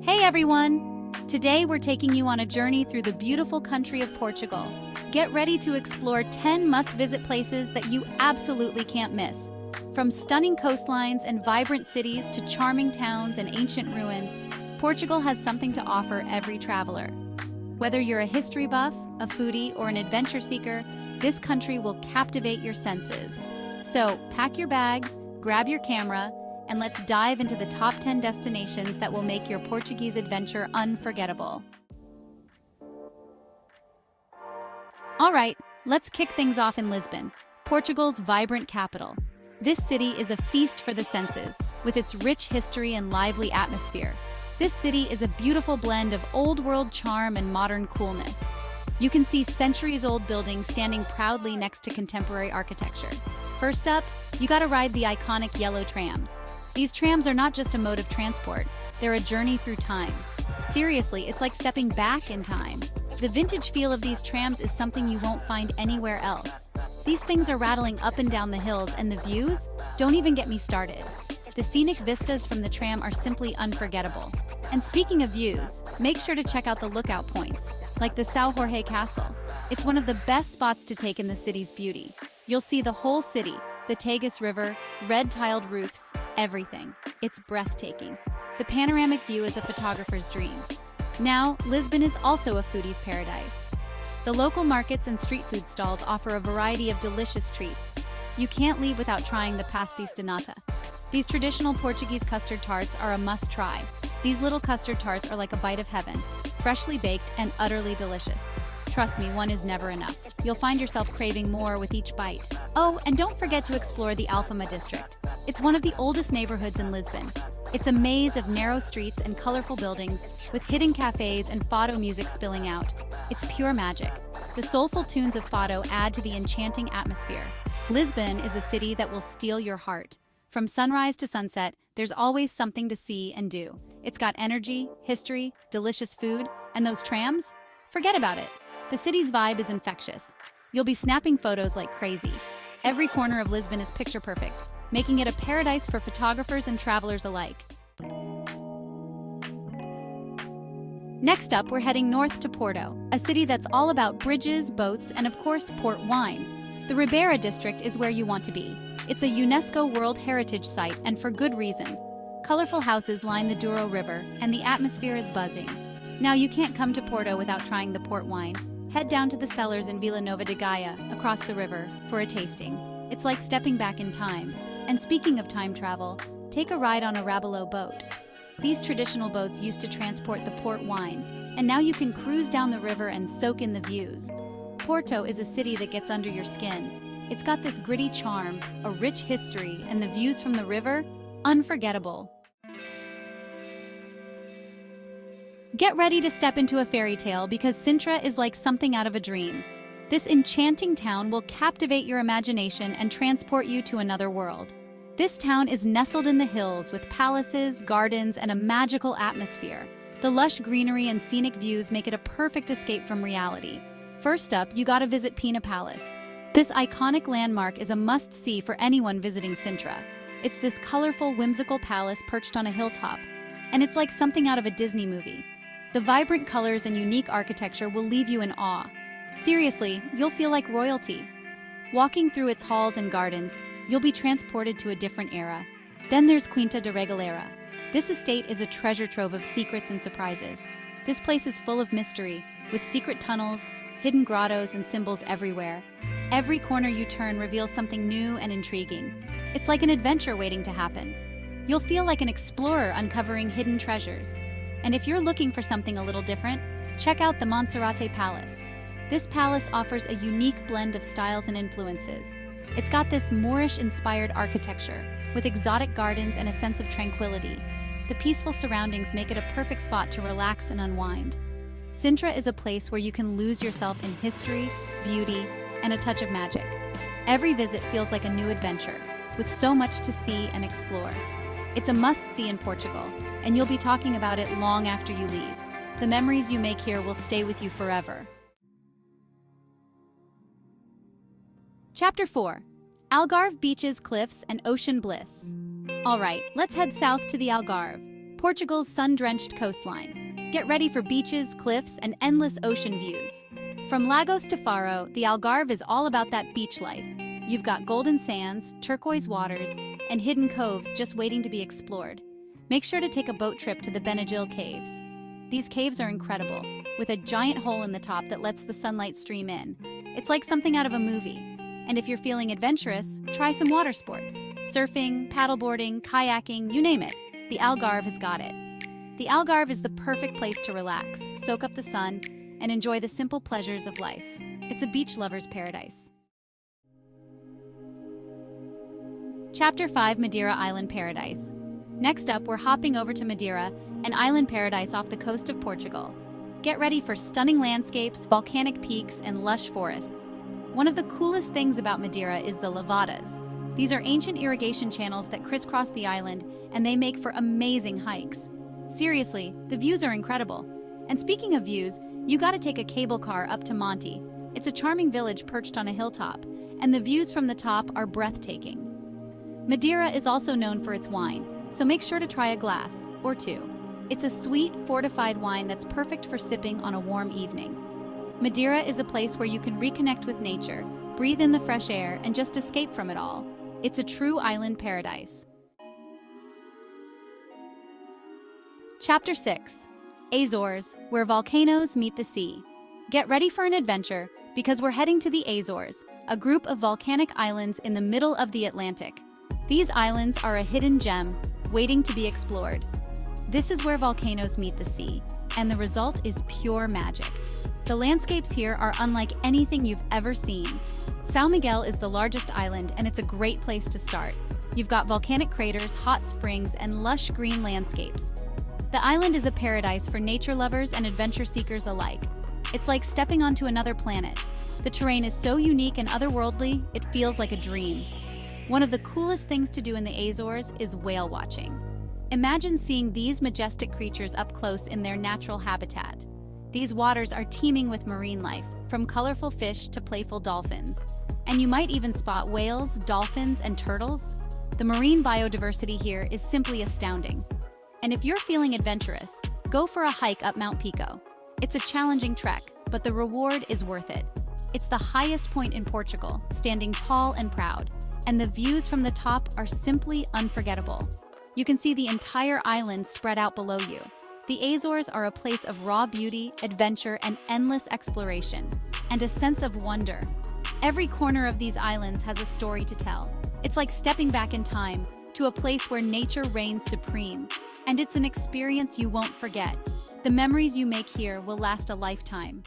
Hey everyone! Today we're taking you on a journey through the beautiful country of Portugal. Get ready to explore 10 must-visit places that you absolutely can't miss. From stunning coastlines and vibrant cities to charming towns and ancient ruins, Portugal has something to offer every traveler. Whether you're a history buff, a foodie, or an adventure seeker, this country will captivate your senses. So, pack your bags, grab your camera, and let's dive into the top 10 destinations that will make your Portuguese adventure unforgettable. All right, let's kick things off in Lisbon, Portugal's vibrant capital. This city is a feast for the senses, with its rich history and lively atmosphere. This city is a beautiful blend of old-world charm and modern coolness. You can see centuries-old buildings standing proudly next to contemporary architecture. First up, you gotta ride the iconic yellow trams. These trams are not just a mode of transport, they're a journey through time. Seriously, it's like stepping back in time. The vintage feel of these trams is something you won't find anywhere else. These things are rattling up and down the hills, and the views? Don't even get me started. The scenic vistas from the tram are simply unforgettable. And speaking of views, make sure to check out the lookout points, like the São Jorge Castle. It's one of the best spots to take in the city's beauty. You'll see the whole city, the Tagus River, red-tiled roofs, everything. It's breathtaking. The panoramic view is a photographer's dream. Now, Lisbon is also a foodie's paradise. The local markets and street food stalls offer a variety of delicious treats. You can't leave without trying the pastéis de nata. These traditional Portuguese custard tarts are a must-try. These little custard tarts are like a bite of heaven, freshly baked and utterly delicious. Trust me, one is never enough. You'll find yourself craving more with each bite. Oh, and don't forget to explore the Alfama district. It's one of the oldest neighborhoods in Lisbon. It's a maze of narrow streets and colorful buildings, with hidden cafes and fado music spilling out. It's pure magic. The soulful tunes of fado add to the enchanting atmosphere. Lisbon is a city that will steal your heart. From sunrise to sunset, there's always something to see and do. It's got energy, history, delicious food, and those trams? Forget about it. The city's vibe is infectious. You'll be snapping photos like crazy. Every corner of Lisbon is picture perfect, making it a paradise for photographers and travelers alike. Next up, we're heading north to Porto, a city that's all about bridges, boats, and of course, port wine. The Ribeira district is where you want to be. It's a UNESCO World Heritage Site, and for good reason. Colorful houses line the Douro River, and the atmosphere is buzzing. Now, you can't come to Porto without trying the port wine. Head down to the cellars in Vila Nova de Gaia, across the river, for a tasting. It's like stepping back in time. And speaking of time travel, take a ride on a Rabillo boat. These traditional boats used to transport the port wine, and now you can cruise down the river and soak in the views. Porto is a city that gets under your skin. It's got this gritty charm, a rich history, and the views from the river? Unforgettable. Get ready to step into a fairy tale because Sintra is like something out of a dream. This enchanting town will captivate your imagination and transport you to another world. This town is nestled in the hills with palaces, gardens, and a magical atmosphere. The lush greenery and scenic views make it a perfect escape from reality. First up, you gotta visit Pina Palace. This iconic landmark is a must-see for anyone visiting Sintra. It's this colorful, whimsical palace perched on a hilltop, and it's like something out of a Disney movie. The vibrant colors and unique architecture will leave you in awe. Seriously, you'll feel like royalty. Walking through its halls and gardens, you'll be transported to a different era. Then there's Quinta da Regalera. This estate is a treasure trove of secrets and surprises. This place is full of mystery, with secret tunnels, hidden grottos, and symbols everywhere. Every corner you turn reveals something new and intriguing. It's like an adventure waiting to happen. You'll feel like an explorer uncovering hidden treasures. And if you're looking for something a little different, check out the Monserrate Palace. This palace offers a unique blend of styles and influences. It's got this Moorish-inspired architecture, with exotic gardens and a sense of tranquility. The peaceful surroundings make it a perfect spot to relax and unwind. Sintra is a place where you can lose yourself in history, beauty, and a touch of magic. Every visit feels like a new adventure, with so much to see and explore. It's a must-see in Portugal, and you'll be talking about it long after you leave. The memories you make here will stay with you forever. Chapter 4. Algarve Beaches, Cliffs, and Ocean Bliss. All right, let's head south to the Algarve. Portugal's sun-drenched coastline. Get ready for beaches, cliffs, and endless ocean views. From Lagos to Faro, the Algarve is all about that beach life. You've got golden sands, turquoise waters, and hidden coves just waiting to be explored. Make sure to take a boat trip to the Benagil Caves. These caves are incredible, with a giant hole in the top that lets the sunlight stream in. It's like something out of a movie. And if you're feeling adventurous, try some water sports. Surfing, paddleboarding, kayaking, you name it. The Algarve has got it. The Algarve is the perfect place to relax, soak up the sun, and enjoy the simple pleasures of life. It's a beach lover's paradise. Chapter 5: Madeira Island Paradise. Next up, we're hopping over to Madeira, an island paradise off the coast of Portugal. Get ready for stunning landscapes, volcanic peaks, and lush forests. One of the coolest things about Madeira is the lavadas. These are ancient irrigation channels that crisscross the island, and they make for amazing hikes. Seriously, the views are incredible. And speaking of views, you gotta take a cable car up to Monte. It's a charming village perched on a hilltop, and the views from the top are breathtaking. Madeira is also known for its wine, so make sure to try a glass, or two. It's a sweet, fortified wine that's perfect for sipping on a warm evening. Madeira is a place where you can reconnect with nature, breathe in the fresh air, and just escape from it all. It's a true island paradise. Chapter 6: Azores, where volcanoes meet the sea. Get ready for an adventure, because we're heading to the Azores, a group of volcanic islands in the middle of the Atlantic. These islands are a hidden gem, waiting to be explored. This is where volcanoes meet the sea, and the result is pure magic. The landscapes here are unlike anything you've ever seen. São Miguel is the largest island, and it's a great place to start. You've got volcanic craters, hot springs, and lush green landscapes. The island is a paradise for nature lovers and adventure seekers alike. It's like stepping onto another planet. The terrain is so unique and otherworldly, it feels like a dream. One of the coolest things to do in the Azores is whale watching. Imagine seeing these majestic creatures up close in their natural habitat. These waters are teeming with marine life, from colorful fish to playful dolphins. And you might even spot whales, dolphins, and turtles. The marine biodiversity here is simply astounding. And if you're feeling adventurous, go for a hike up Mount Pico. It's a challenging trek, but the reward is worth it. It's the highest point in Portugal, standing tall and proud, and the views from the top are simply unforgettable. You can see the entire island spread out below you. The Azores are a place of raw beauty, adventure, and endless exploration, and a sense of wonder. Every corner of these islands has a story to tell. It's like stepping back in time to a place where nature reigns supreme, and it's an experience you won't forget. The memories you make here will last a lifetime.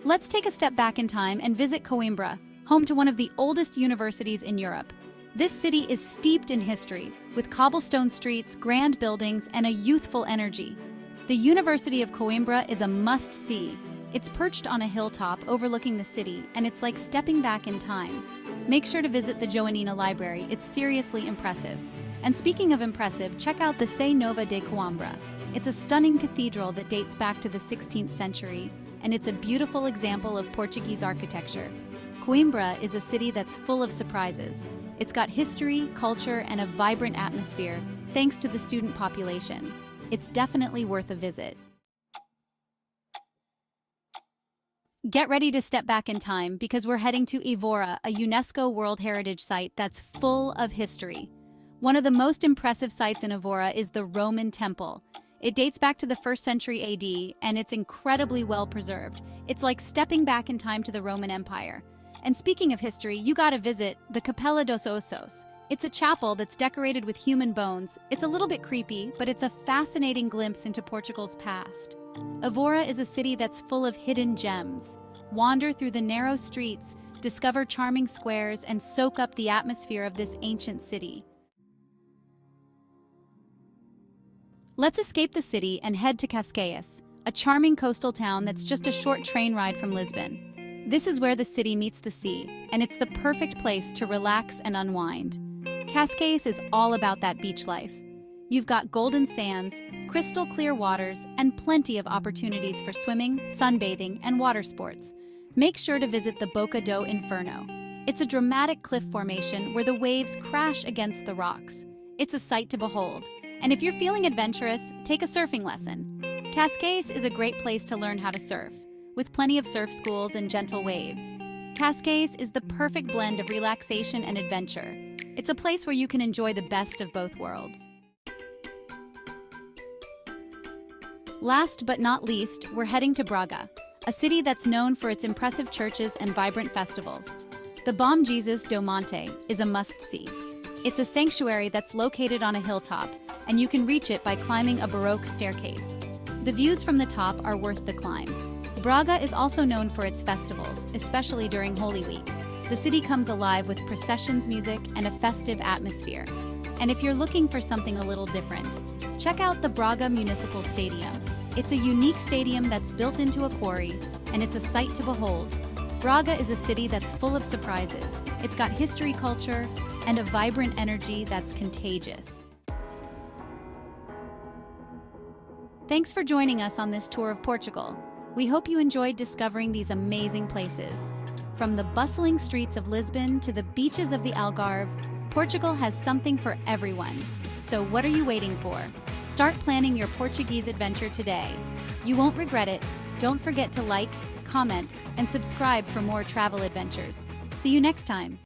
Let's take a step back in time and visit Coimbra, home to one of the oldest universities in Europe. This city is steeped in history, with cobblestone streets, grand buildings, and a youthful energy. The University of Coimbra is a must-see. It's perched on a hilltop overlooking the city, and it's like stepping back in time. Make sure to visit the Joanina Library, it's seriously impressive. And speaking of impressive, check out the Sé Nova de Coimbra. It's a stunning cathedral that dates back to the 16th century, and it's a beautiful example of Portuguese architecture. Coimbra is a city that's full of surprises. It's got history, culture, and a vibrant atmosphere, thanks to the student population. It's definitely worth a visit. Get ready to step back in time because we're heading to Évora, a UNESCO World Heritage Site that's full of history. One of the most impressive sites in Évora is the Roman Temple. It dates back to the 1st century AD, and it's incredibly well preserved. It's like stepping back in time to the Roman Empire. And speaking of history, you gotta visit the Capela dos Ossos. It's a chapel that's decorated with human bones. It's a little bit creepy, but it's a fascinating glimpse into Portugal's past. Évora is a city that's full of hidden gems. Wander through the narrow streets, discover charming squares, and soak up the atmosphere of this ancient city. Let's escape the city and head to Cascais, a charming coastal town that's just a short train ride from Lisbon. This is where the city meets the sea, and it's the perfect place to relax and unwind. Cascais is all about that beach life. You've got golden sands, crystal clear waters, and plenty of opportunities for swimming, sunbathing, and water sports. Make sure to visit the Boca do Inferno. It's a dramatic cliff formation where the waves crash against the rocks. It's a sight to behold. And if you're feeling adventurous, take a surfing lesson. Cascais is a great place to learn how to surf, with plenty of surf schools and gentle waves. Cascais is the perfect blend of relaxation and adventure. It's a place where you can enjoy the best of both worlds. Last but not least, we're heading to Braga, a city that's known for its impressive churches and vibrant festivals. The Bom Jesus do Monte is a must-see. It's a sanctuary that's located on a hilltop, and you can reach it by climbing a Baroque staircase. The views from the top are worth the climb. Braga is also known for its festivals, especially during Holy Week. The city comes alive with processions, music, and a festive atmosphere. And if you're looking for something a little different, check out the Braga Municipal Stadium. It's a unique stadium that's built into a quarry, and it's a sight to behold. Braga is a city that's full of surprises. It's got history, culture, and a vibrant energy that's contagious. Thanks for joining us on this tour of Portugal. We hope you enjoyed discovering these amazing places. From the bustling streets of Lisbon to the beaches of the Algarve, Portugal has something for everyone. So what are you waiting for? Start planning your Portuguese adventure today. You won't regret it. Don't forget to like, comment, and subscribe for more travel adventures. See you next time.